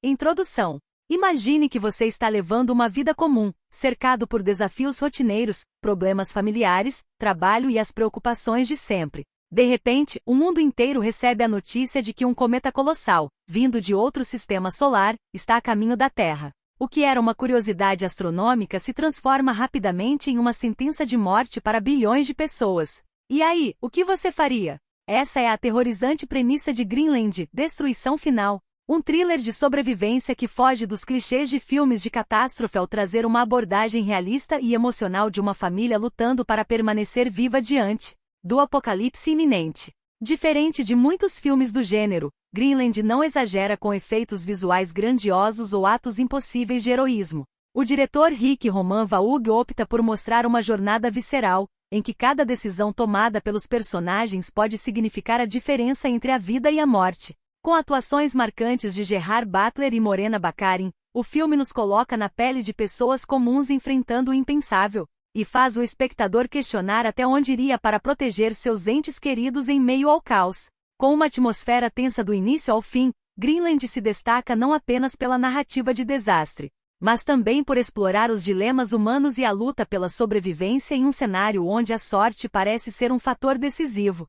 Introdução. Imagine que você está levando uma vida comum, cercado por desafios rotineiros, problemas familiares, trabalho e as preocupações de sempre. De repente, o mundo inteiro recebe a notícia de que um cometa colossal, vindo de outro sistema solar, está a caminho da Terra. O que era uma curiosidade astronômica se transforma rapidamente em uma sentença de morte para bilhões de pessoas. E aí, o que você faria? Essa é a aterrorizante premissa de Greenland, Destruição Final. Um thriller de sobrevivência que foge dos clichês de filmes de catástrofe ao trazer uma abordagem realista e emocional de uma família lutando para permanecer viva diante do apocalipse iminente. Diferente de muitos filmes do gênero, Greenland não exagera com efeitos visuais grandiosos ou atos impossíveis de heroísmo. O diretor Rick Roman Vaug opta por mostrar uma jornada visceral, em que cada decisão tomada pelos personagens pode significar a diferença entre a vida e a morte. Com atuações marcantes de Gerard Butler e Morena Baccarin, o filme nos coloca na pele de pessoas comuns enfrentando o impensável, e faz o espectador questionar até onde iria para proteger seus entes queridos em meio ao caos. Com uma atmosfera tensa do início ao fim, Greenland se destaca não apenas pela narrativa de desastre, mas também por explorar os dilemas humanos e a luta pela sobrevivência em um cenário onde a sorte parece ser um fator decisivo.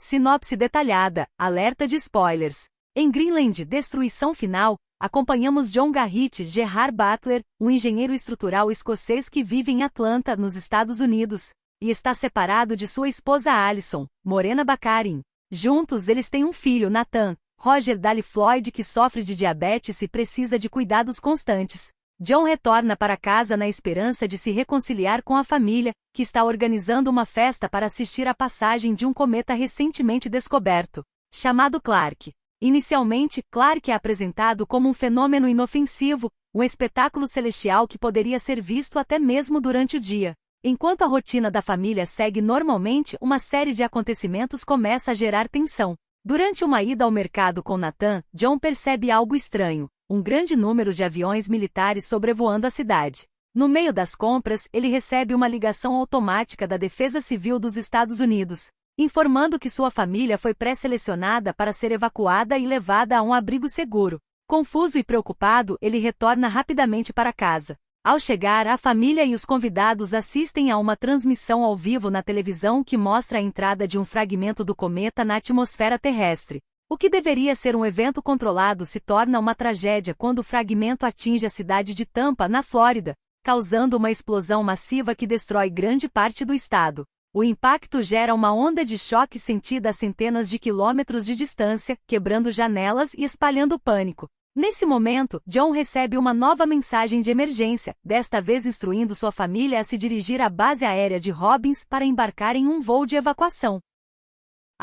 Sinopse detalhada, alerta de spoilers. Em Greenland, Destruição Final, acompanhamos John Garrett Gerard Butler, um engenheiro estrutural escocês que vive em Atlanta, nos Estados Unidos, e está separado de sua esposa Alison, Morena Baccarin. Juntos eles têm um filho, Nathan. Roger Daly Floyd, que sofre de diabetes e precisa de cuidados constantes. John retorna para casa na esperança de se reconciliar com a família, que está organizando uma festa para assistir à passagem de um cometa recentemente descoberto, chamado Clark. Inicialmente, Clark é apresentado como um fenômeno inofensivo, um espetáculo celestial que poderia ser visto até mesmo durante o dia. Enquanto a rotina da família segue normalmente, uma série de acontecimentos começa a gerar tensão. Durante uma ida ao mercado com Nathan, John percebe algo estranho. Um grande número de aviões militares sobrevoando a cidade. No meio das compras, ele recebe uma ligação automática da Defesa Civil dos Estados Unidos, informando que sua família foi pré-selecionada para ser evacuada e levada a um abrigo seguro. Confuso e preocupado, ele retorna rapidamente para casa. Ao chegar, a família e os convidados assistem a uma transmissão ao vivo na televisão que mostra a entrada de um fragmento do cometa na atmosfera terrestre. O que deveria ser um evento controlado se torna uma tragédia quando o fragmento atinge a cidade de Tampa, na Flórida, causando uma explosão massiva que destrói grande parte do estado. O impacto gera uma onda de choque sentida a centenas de quilômetros de distância, quebrando janelas e espalhando pânico. Nesse momento, John recebe uma nova mensagem de emergência, desta vez instruindo sua família a se dirigir à base aérea de Robbins para embarcar em um voo de evacuação.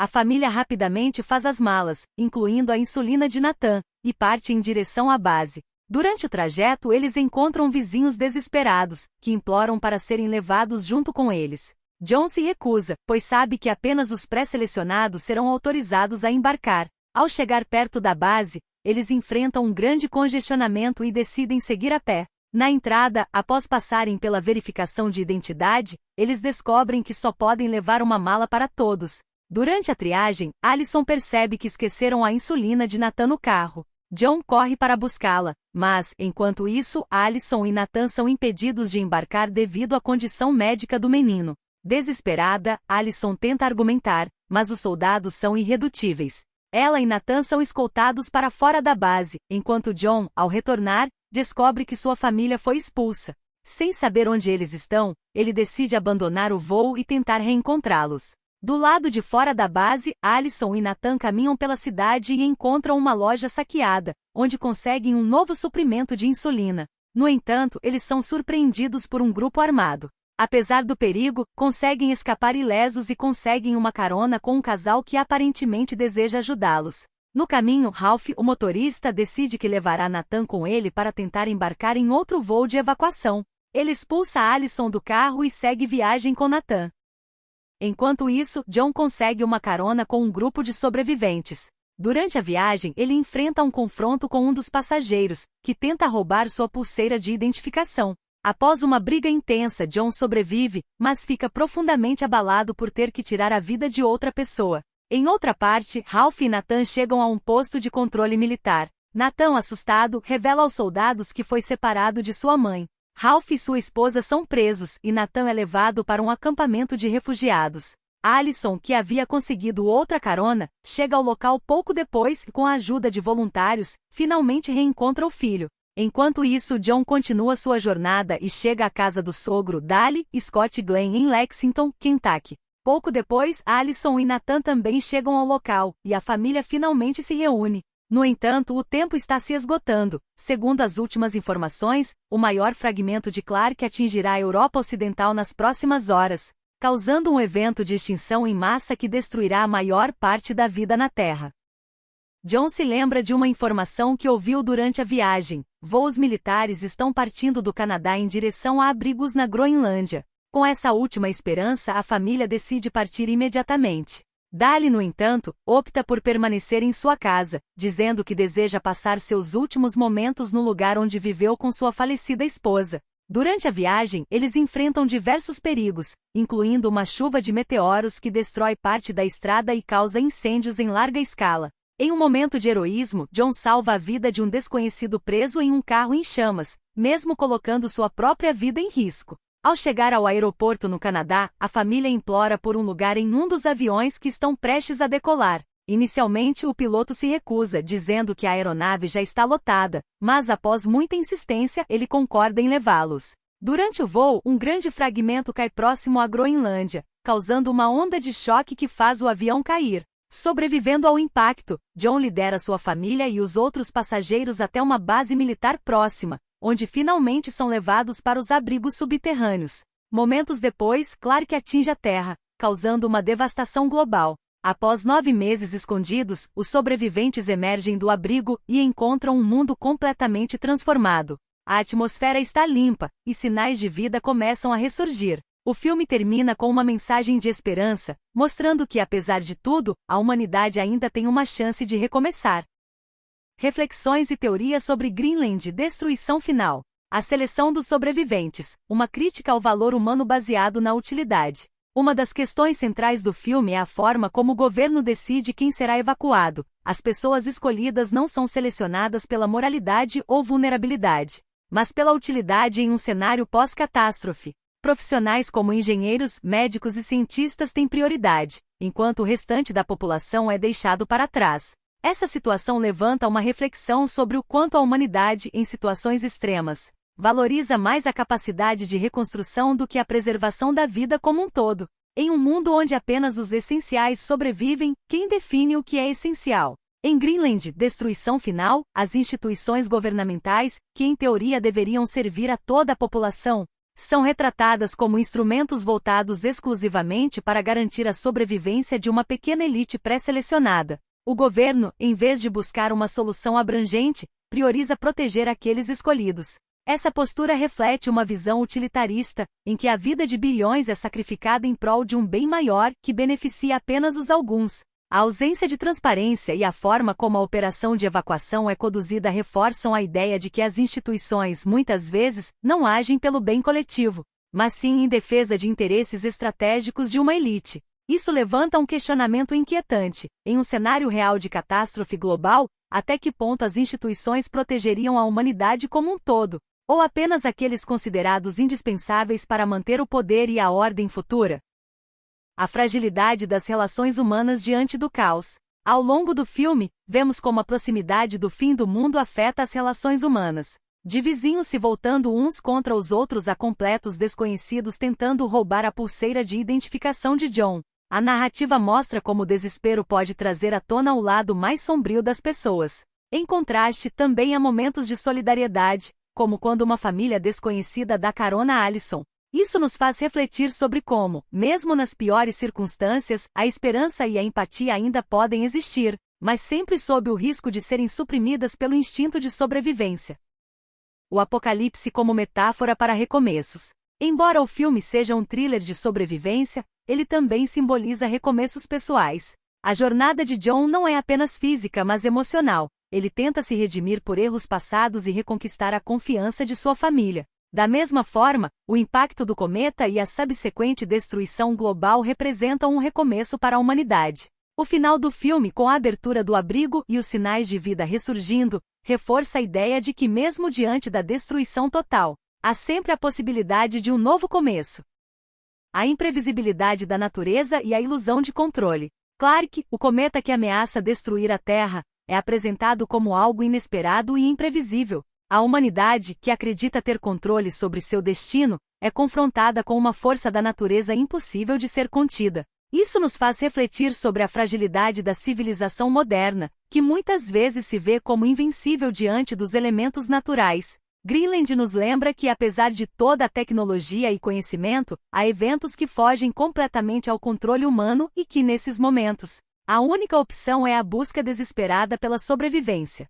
A família rapidamente faz as malas, incluindo a insulina de Nathan, e parte em direção à base. Durante o trajeto, eles encontram vizinhos desesperados, que imploram para serem levados junto com eles. John se recusa, pois sabe que apenas os pré-selecionados serão autorizados a embarcar. Ao chegar perto da base, eles enfrentam um grande congestionamento e decidem seguir a pé. Na entrada, após passarem pela verificação de identidade, eles descobrem que só podem levar uma mala para todos. Durante a triagem, Alison percebe que esqueceram a insulina de Nathan no carro. John corre para buscá-la, mas, enquanto isso, Alison e Nathan são impedidos de embarcar devido à condição médica do menino. Desesperada, Alison tenta argumentar, mas os soldados são irredutíveis. Ela e Nathan são escoltados para fora da base, enquanto John, ao retornar, descobre que sua família foi expulsa. Sem saber onde eles estão, ele decide abandonar o voo e tentar reencontrá-los. Do lado de fora da base, Alison e Nathan caminham pela cidade e encontram uma loja saqueada, onde conseguem um novo suprimento de insulina. No entanto, eles são surpreendidos por um grupo armado. Apesar do perigo, conseguem escapar ilesos e conseguem uma carona com um casal que aparentemente deseja ajudá-los. No caminho, Ralph, o motorista, decide que levará Nathan com ele para tentar embarcar em outro voo de evacuação. Ele expulsa Alison do carro e segue viagem com Nathan. Enquanto isso, John consegue uma carona com um grupo de sobreviventes. Durante a viagem, ele enfrenta um confronto com um dos passageiros, que tenta roubar sua pulseira de identificação. Após uma briga intensa, John sobrevive, mas fica profundamente abalado por ter que tirar a vida de outra pessoa. Em outra parte, Ralph e Nathan chegam a um posto de controle militar. Nathan, assustado, revela aos soldados que foi separado de sua mãe. Ralph e sua esposa são presos, e Nathan é levado para um acampamento de refugiados. Allison, que havia conseguido outra carona, chega ao local pouco depois e, com a ajuda de voluntários, finalmente reencontra o filho. Enquanto isso, John continua sua jornada e chega à casa do sogro, Dali, Scott e Glenn em Lexington, Kentucky. Pouco depois, Allison e Nathan também chegam ao local, e a família finalmente se reúne. No entanto, o tempo está se esgotando. Segundo as últimas informações, o maior fragmento de Clark atingirá a Europa Ocidental nas próximas horas, causando um evento de extinção em massa que destruirá a maior parte da vida na Terra. John se lembra de uma informação que ouviu durante a viagem. Voos militares estão partindo do Canadá em direção a abrigos na Groenlândia. Com essa última esperança, a família decide partir imediatamente. Dali, no entanto, opta por permanecer em sua casa, dizendo que deseja passar seus últimos momentos no lugar onde viveu com sua falecida esposa. Durante a viagem, eles enfrentam diversos perigos, incluindo uma chuva de meteoros que destrói parte da estrada e causa incêndios em larga escala. Em um momento de heroísmo, John salva a vida de um desconhecido preso em um carro em chamas, mesmo colocando sua própria vida em risco. Ao chegar ao aeroporto no Canadá, a família implora por um lugar em um dos aviões que estão prestes a decolar. Inicialmente, o piloto se recusa, dizendo que a aeronave já está lotada, mas após muita insistência, ele concorda em levá-los. Durante o voo, um grande fragmento cai próximo à Groenlândia, causando uma onda de choque que faz o avião cair. Sobrevivendo ao impacto, John lidera sua família e os outros passageiros até uma base militar próxima, onde finalmente são levados para os abrigos subterrâneos. Momentos depois, Clark atinge a Terra, causando uma devastação global. Após 9 meses escondidos, os sobreviventes emergem do abrigo e encontram um mundo completamente transformado. A atmosfera está limpa, e sinais de vida começam a ressurgir. O filme termina com uma mensagem de esperança, mostrando que, apesar de tudo, a humanidade ainda tem uma chance de recomeçar. Reflexões e teorias sobre Greenland: destruição final. A seleção dos sobreviventes, uma crítica ao valor humano baseado na utilidade. Uma das questões centrais do filme é a forma como o governo decide quem será evacuado. As pessoas escolhidas não são selecionadas pela moralidade ou vulnerabilidade, mas pela utilidade em um cenário pós-catástrofe. Profissionais como engenheiros, médicos e cientistas têm prioridade, enquanto o restante da população é deixado para trás. Essa situação levanta uma reflexão sobre o quanto a humanidade, em situações extremas, valoriza mais a capacidade de reconstrução do que a preservação da vida como um todo. Em um mundo onde apenas os essenciais sobrevivem, quem define o que é essencial? Em Greenland: destruição final, as instituições governamentais, que em teoria deveriam servir a toda a população, são retratadas como instrumentos voltados exclusivamente para garantir a sobrevivência de uma pequena elite pré-selecionada. O governo, em vez de buscar uma solução abrangente, prioriza proteger aqueles escolhidos. Essa postura reflete uma visão utilitarista, em que a vida de bilhões é sacrificada em prol de um bem maior que beneficia apenas os alguns. A ausência de transparência e a forma como a operação de evacuação é conduzida reforçam a ideia de que as instituições, muitas vezes, não agem pelo bem coletivo, mas sim em defesa de interesses estratégicos de uma elite. Isso levanta um questionamento inquietante. Em um cenário real de catástrofe global, até que ponto as instituições protegeriam a humanidade como um todo, ou apenas aqueles considerados indispensáveis para manter o poder e a ordem futura? A fragilidade das relações humanas diante do caos. Ao longo do filme, vemos como a proximidade do fim do mundo afeta as relações humanas. De vizinhos se voltando uns contra os outros a completos desconhecidos tentando roubar a pulseira de identificação de John. A narrativa mostra como o desespero pode trazer à tona o lado mais sombrio das pessoas. Em contraste, também há momentos de solidariedade, como quando uma família desconhecida dá carona a Allison. Isso nos faz refletir sobre como, mesmo nas piores circunstâncias, a esperança e a empatia ainda podem existir, mas sempre sob o risco de serem suprimidas pelo instinto de sobrevivência. O apocalipse como metáfora para recomeços. Embora o filme seja um thriller de sobrevivência, ele também simboliza recomeços pessoais. A jornada de John não é apenas física, mas emocional. Ele tenta se redimir por erros passados e reconquistar a confiança de sua família. Da mesma forma, o impacto do cometa e a subsequente destruição global representam um recomeço para a humanidade. O final do filme, com a abertura do abrigo e os sinais de vida ressurgindo, reforça a ideia de que mesmo diante da destruição total, há sempre a possibilidade de um novo começo. A imprevisibilidade da natureza e a ilusão de controle. Clark, o cometa que ameaça destruir a Terra, é apresentado como algo inesperado e imprevisível. A humanidade, que acredita ter controle sobre seu destino, é confrontada com uma força da natureza impossível de ser contida. Isso nos faz refletir sobre a fragilidade da civilização moderna, que muitas vezes se vê como invencível diante dos elementos naturais. Greenland nos lembra que, apesar de toda a tecnologia e conhecimento, há eventos que fogem completamente ao controle humano e que, nesses momentos, a única opção é a busca desesperada pela sobrevivência.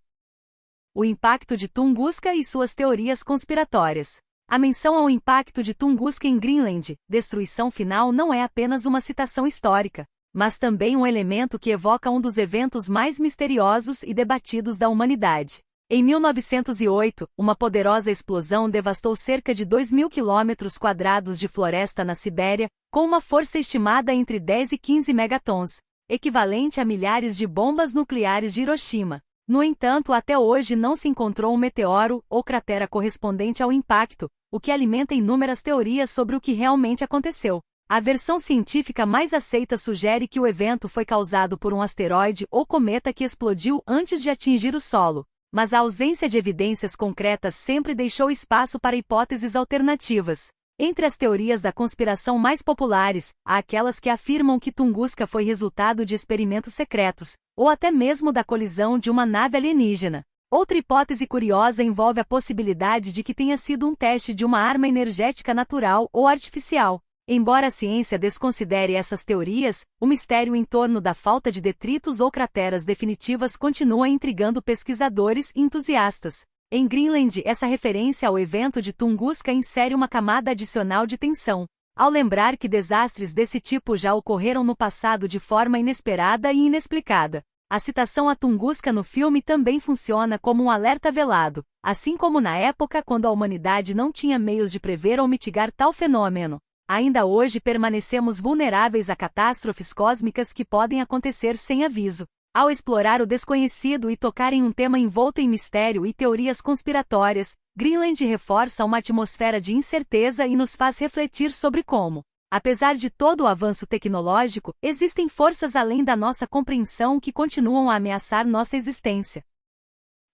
O impacto de Tunguska e suas teorias conspiratórias. A menção ao impacto de Tunguska em Greenland, destruição final, não é apenas uma citação histórica, mas também um elemento que evoca um dos eventos mais misteriosos e debatidos da humanidade. Em 1908, uma poderosa explosão devastou cerca de 2.000 km² de floresta na Sibéria, com uma força estimada entre 10 e 15 megatons, equivalente a milhares de bombas nucleares de Hiroshima. No entanto, até hoje não se encontrou um meteoro ou cratera correspondente ao impacto, o que alimenta inúmeras teorias sobre o que realmente aconteceu. A versão científica mais aceita sugere que o evento foi causado por um asteroide ou cometa que explodiu antes de atingir o solo, mas a ausência de evidências concretas sempre deixou espaço para hipóteses alternativas. Entre as teorias da conspiração mais populares, há aquelas que afirmam que Tunguska foi resultado de experimentos secretos, ou até mesmo da colisão de uma nave alienígena. Outra hipótese curiosa envolve a possibilidade de que tenha sido um teste de uma arma energética natural ou artificial. Embora a ciência desconsidere essas teorias, o mistério em torno da falta de detritos ou crateras definitivas continua intrigando pesquisadores e entusiastas. Em Greenland, essa referência ao evento de Tunguska insere uma camada adicional de tensão, ao lembrar que desastres desse tipo já ocorreram no passado de forma inesperada e inexplicada. A citação a Tunguska no filme também funciona como um alerta velado, assim como na época quando a humanidade não tinha meios de prever ou mitigar tal fenômeno. Ainda hoje permanecemos vulneráveis a catástrofes cósmicas que podem acontecer sem aviso. Ao explorar o desconhecido e tocar em um tema envolto em mistério e teorias conspiratórias, Greenland reforça uma atmosfera de incerteza e nos faz refletir sobre como, apesar de todo o avanço tecnológico, existem forças além da nossa compreensão que continuam a ameaçar nossa existência.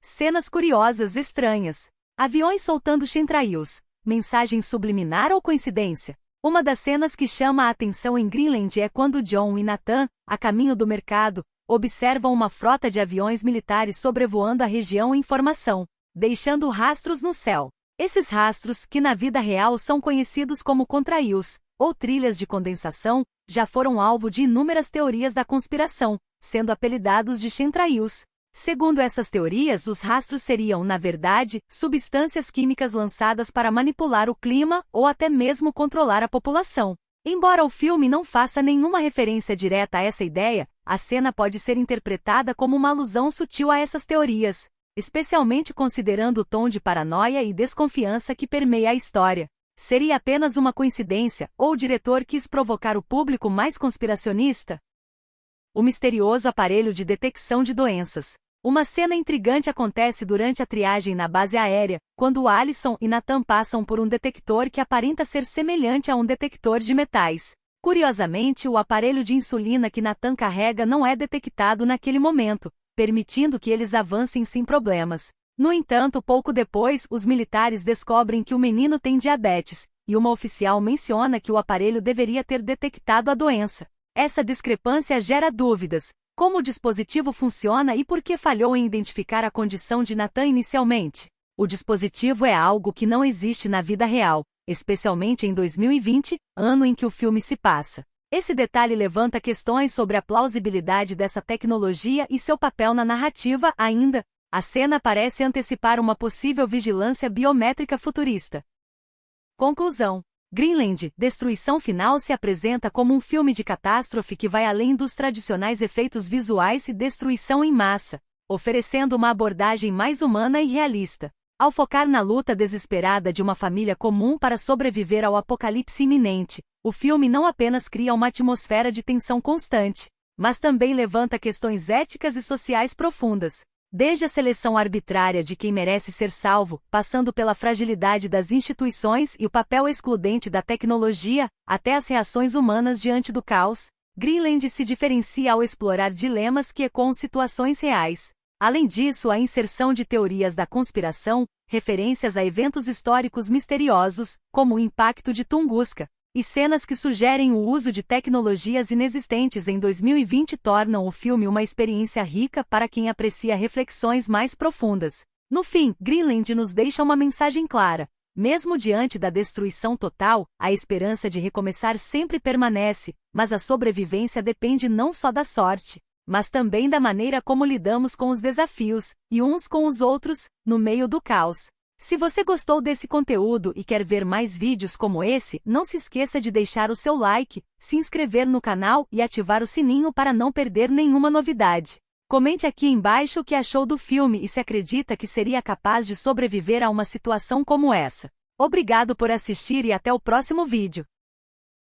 Cenas curiosas estranhas. Aviões soltando chemtrails. Mensagem subliminar ou coincidência? Uma das cenas que chama a atenção em Greenland é quando John e Nathan, a caminho do mercado, observam uma frota de aviões militares sobrevoando a região em formação, deixando rastros no céu. Esses rastros, que na vida real são conhecidos como contrails, ou trilhas de condensação, já foram alvo de inúmeras teorias da conspiração, sendo apelidados de chemtrails. Segundo essas teorias, os rastros seriam, na verdade, substâncias químicas lançadas para manipular o clima ou até mesmo controlar a população. Embora o filme não faça nenhuma referência direta a essa ideia, a cena pode ser interpretada como uma alusão sutil a essas teorias, especialmente considerando o tom de paranoia e desconfiança que permeia a história. Seria apenas uma coincidência, ou o diretor quis provocar o público mais conspiracionista? O misterioso aparelho de detecção de doenças. Uma cena intrigante acontece durante a triagem na base aérea, quando Allison e Nathan passam por um detector que aparenta ser semelhante a um detector de metais. Curiosamente, o aparelho de insulina que Nathan carrega não é detectado naquele momento, permitindo que eles avancem sem problemas. No entanto, pouco depois, os militares descobrem que o menino tem diabetes, e uma oficial menciona que o aparelho deveria ter detectado a doença. Essa discrepância gera dúvidas. Como o dispositivo funciona e por que falhou em identificar a condição de Nathan inicialmente? O dispositivo é algo que não existe na vida real, especialmente em 2020, ano em que o filme se passa. Esse detalhe levanta questões sobre a plausibilidade dessa tecnologia e seu papel na narrativa ainda. A cena parece antecipar uma possível vigilância biométrica futurista. Conclusão. Greenland, Destruição Final se apresenta como um filme de catástrofe que vai além dos tradicionais efeitos visuais e destruição em massa, oferecendo uma abordagem mais humana e realista. Ao focar na luta desesperada de uma família comum para sobreviver ao apocalipse iminente, o filme não apenas cria uma atmosfera de tensão constante, mas também levanta questões éticas e sociais profundas. Desde a seleção arbitrária de quem merece ser salvo, passando pela fragilidade das instituições e o papel excludente da tecnologia, até as reações humanas diante do caos, Greenland se diferencia ao explorar dilemas que ecoam situações reais. Além disso, a inserção de teorias da conspiração, referências a eventos históricos misteriosos, como o impacto de Tunguska, e cenas que sugerem o uso de tecnologias inexistentes em 2020 tornam o filme uma experiência rica para quem aprecia reflexões mais profundas. No fim, Greenland nos deixa uma mensagem clara. Mesmo diante da destruição total, a esperança de recomeçar sempre permanece, mas a sobrevivência depende não só da sorte, mas também da maneira como lidamos com os desafios, e uns com os outros, no meio do caos. Se você gostou desse conteúdo e quer ver mais vídeos como esse, não se esqueça de deixar o seu like, se inscrever no canal e ativar o sininho para não perder nenhuma novidade. Comente aqui embaixo o que achou do filme e se acredita que seria capaz de sobreviver a uma situação como essa. Obrigado por assistir e até o próximo vídeo.